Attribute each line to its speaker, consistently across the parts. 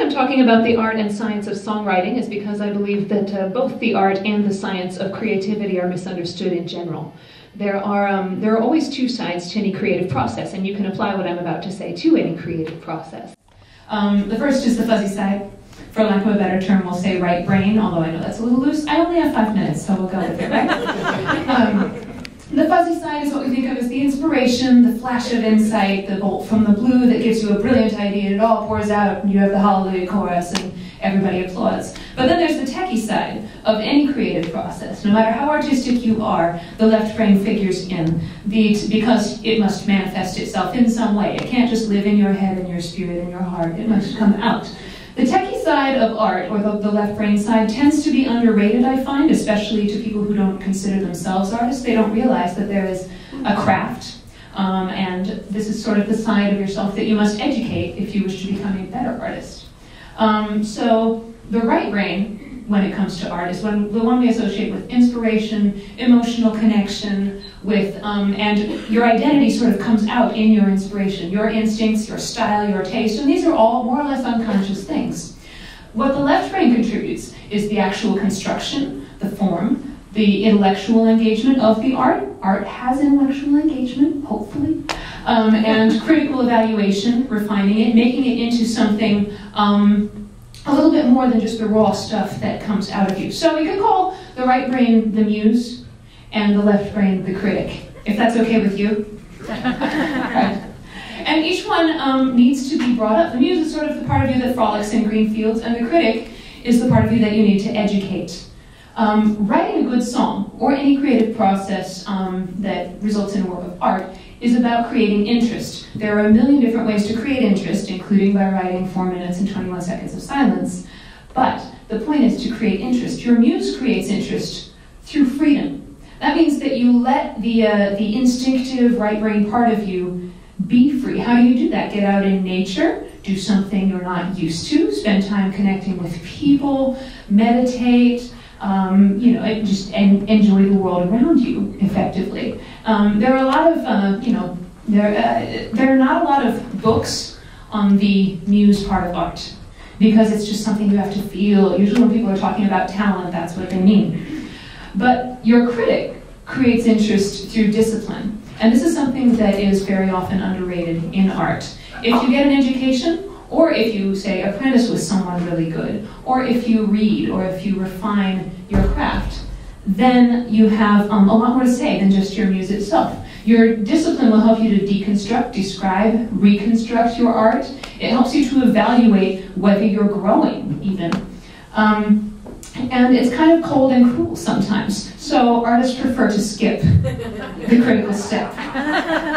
Speaker 1: I'm talking about the art and science of songwriting is because I believe that both the art and the science of creativity are misunderstood in general. There are always two sides to any creative process, and you can apply what I'm about to say to any creative process. The first is the fuzzy side. For lack of a better term, we'll say right brain, although I know that's a little loose. I only have 5 minutes, so we'll go with it, right? The fuzzy side is what we think of as the inspiration, the flash of insight, the bolt from the blue that gives you a brilliant idea, and it all pours out, and you have the hallelujah chorus, and everybody applauds. But then there's the techie side of any creative process. No matter how artistic you are, the left brain figures in, because it must manifest itself in some way. It can't just live in your head and your spirit and your heart. It must come out. The techie side of art, or the left brain side, tends to be underrated, I find, especially to people who don't consider themselves artists. They don't realize that there is a craft, and this is sort of the side of yourself that you must educate if you wish to become a better artist. So the right brain, when it comes to art, is the one we associate with inspiration, emotional connection, and your identity sort of comes out in your inspiration, your instincts, your style, your taste, and these are all more or less unconscious things. What the left brain contributes is the actual construction, the form, the intellectual engagement of the art. Art has intellectual engagement, hopefully, and critical evaluation, refining it, making it into something a little bit more than just the raw stuff that comes out of you. So we could call the right brain the muse and the left brain the critic, if that's okay with you. Sure. Right. And each one needs to be brought up. The muse is sort of the part of you that frolics in green fields, and the critic is the part of you that you need to educate. Writing a good song, or any creative process that results in a work of art, is about creating interest. There are a million different ways to create interest, including by writing 4 minutes and 21 seconds of silence. But the point is to create interest. Your muse creates interest through freedom. That means that you let the instinctive right brain part of you be free. How do you do that? Get out in nature, do something you're not used to, spend time connecting with people, meditate, just enjoy the world around you effectively. There are a lot of, there are not a lot of books on the muse part of art, because it's just something you have to feel. Usually when people are talking about talent, that's what they mean. But your critic creates interest through discipline. And this is something that is very often underrated in art. If you get an education, or if you, say, apprentice with someone really good, or if you read, or if you refine your craft, then you have a lot more to say than just your muse itself. Your discipline will help you to deconstruct, describe, reconstruct your art. It helps you to evaluate whether you're growing, even. And it's kind of cold and cruel sometimes. So artists prefer to skip the critical step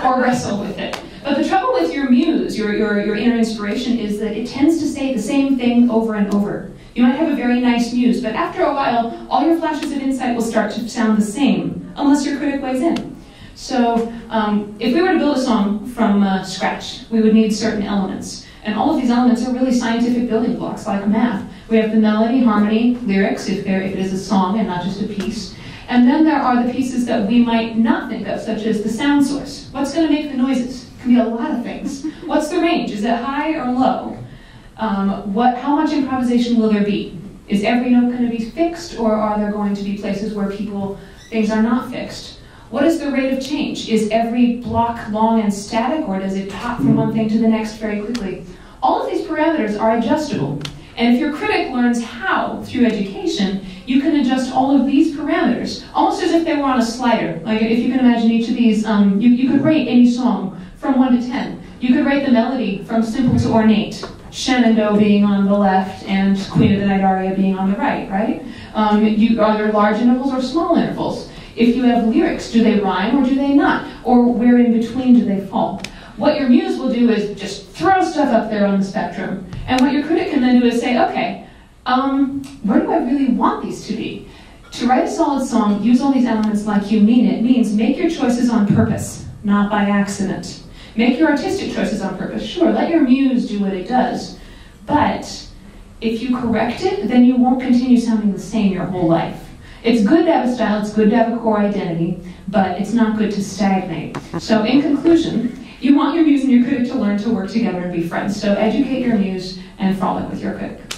Speaker 1: or wrestle with it. But the trouble with your muse, your inner inspiration, is that it tends to say the same thing over and over. You might have a very nice muse, but after a while, all your flashes of insight will start to sound the same, unless your critic weighs in. So if we were to build a song from scratch, we would need certain elements. And all of these elements are really scientific building blocks, like math. We have the melody, harmony, lyrics, if it is a song and not just a piece. And then there are the pieces that we might not think of, such as the sound source. What's going to make the noises? It can be a lot of things. What's the range? Is it high or low? How much improvisation will there be? Is every note going to be fixed, or are there going to be places where things are not fixed? What is the rate of change? Is every block long and static, or does it pop from one thing to the next very quickly? All of these parameters are adjustable. And if your critic learns how, through education, you can adjust all of these parameters, almost as if they were on a slider. Like if you can imagine each of these, you could rate any song from 1 to 10. You could rate the melody from simple to ornate, Shenandoah being on the left and Queen of the Night aria being on the right? Are there large intervals or small intervals? If you have lyrics, do they rhyme or do they not? Or where in between do they fall? What your muse will do is just throw stuff up there on the spectrum. And what your critic can then do is say, okay, where do I really want these to be? To write a solid song, use all these elements like you mean it, means make your choices on purpose, not by accident. Make your artistic choices on purpose. Sure, let your muse do what it does. But if you correct it, then you won't continue sounding the same your whole life. It's good to have a style, it's good to have a core identity, but it's not good to stagnate. So in conclusion, you want your muse and your critic to learn to work together and be friends. So educate your muse
Speaker 2: and frolic with your cook.